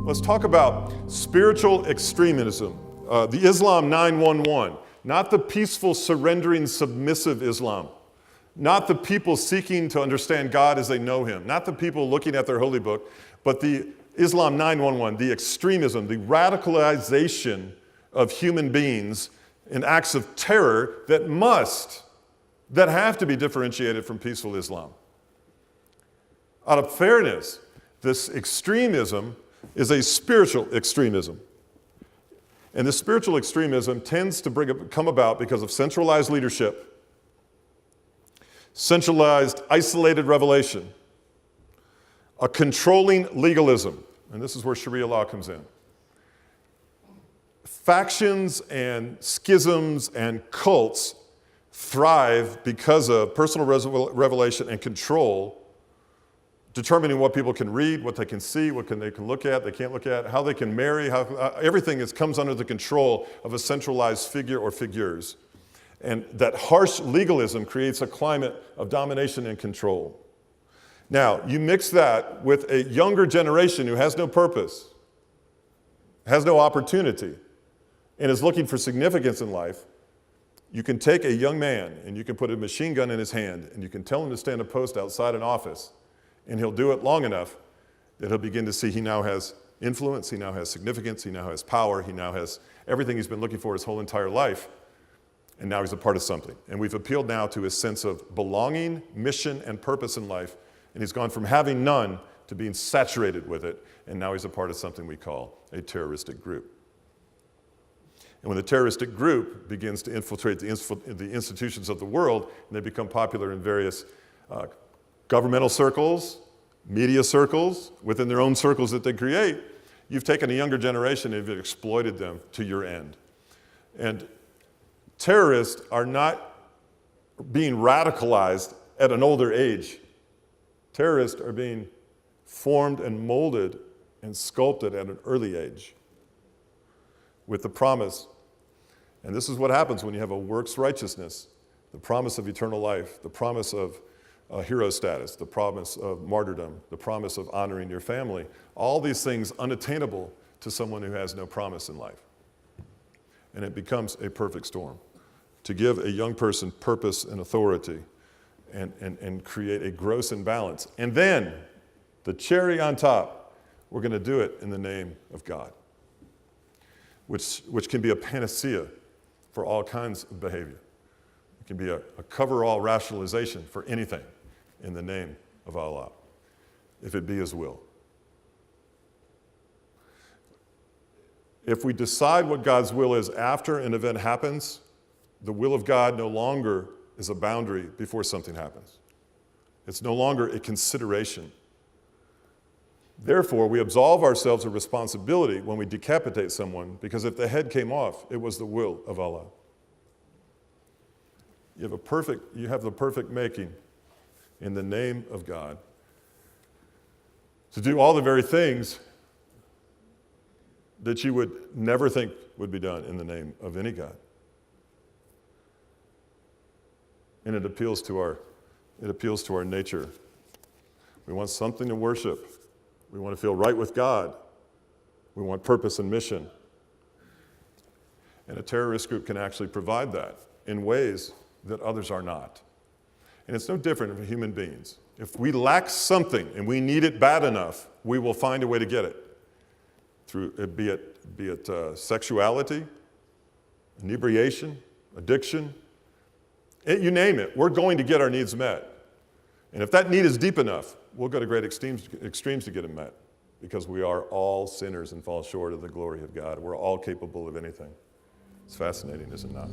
Let's talk about spiritual extremism. The Islam 911, not the peaceful, surrendering, submissive Islam. Not the people seeking to understand God as they know Him. Not the people looking at their holy book, but the Islam 911, the extremism, the radicalization of human beings in acts of terror that have to be differentiated from peaceful Islam. Out of fairness, this extremism is a spiritual extremism. And this spiritual extremism tends to come about because of centralized leadership, centralized, isolated revelation, a controlling legalism, and this is where Sharia law comes in. Factions and schisms and cults thrive because of personal revelation and control, determining what people can read, what they can see, they can look at, they can't look at, how they can marry, everything comes under the control of a centralized figure or figures. And that harsh legalism creates a climate of domination and control. Now, you mix that with a younger generation who has no purpose, has no opportunity, and is looking for significance in life. You can take a young man and you can put a machine gun in his hand and you can tell him to stand a post outside an office, and he'll do it long enough that he'll begin to see he now has influence, he now has significance, he now has power, he now has everything he's been looking for his whole entire life, and now he's a part of something. And we've appealed now to his sense of belonging, mission, and purpose in life, and he's gone from having none to being saturated with it, and now he's a part of something we call a terroristic group. And when the terroristic group begins to infiltrate the institutions of the world, and they become popular in various governmental circles, media circles, within their own circles that they create, you've taken a younger generation and you've exploited them to your end. And terrorists are not being radicalized at an older age. Terrorists are being formed and molded and sculpted at an early age with the promise. And this is what happens when you have a works righteousness, the promise of eternal life, the promise of hero status, the promise of martyrdom, the promise of honoring your family. All these things unattainable to someone who has no promise in life. And it becomes a perfect storm to give a young person purpose and authority and create a gross imbalance. And then, the cherry on top, we're going to do it in the name of God, which can be a panacea for all kinds of behavior. It can be a cover-all rationalization for anything in the name of Allah, if it be His will. If we decide what God's will is after an event happens, the will of God no longer is a boundary before something happens. It's no longer a consideration. Therefore, we absolve ourselves of responsibility when we decapitate someone, because if the head came off, it was the will of Allah. You have the perfect making in the name of God to do all the very things that you would never think would be done in the name of any God. And it appeals to our nature. We want something to worship. We want to feel right with God. We want purpose and mission. And a terrorist group can actually provide that in ways that others are not. And it's no different from human beings. If we lack something and we need it bad enough, we will find a way to get it. Through be it sexuality, inebriation, addiction, you name it, we're going to get our needs met. And if that need is deep enough, we'll go to great extremes to get them met, because we are all sinners and fall short of the glory of God. We're all capable of anything. It's fascinating, is it not?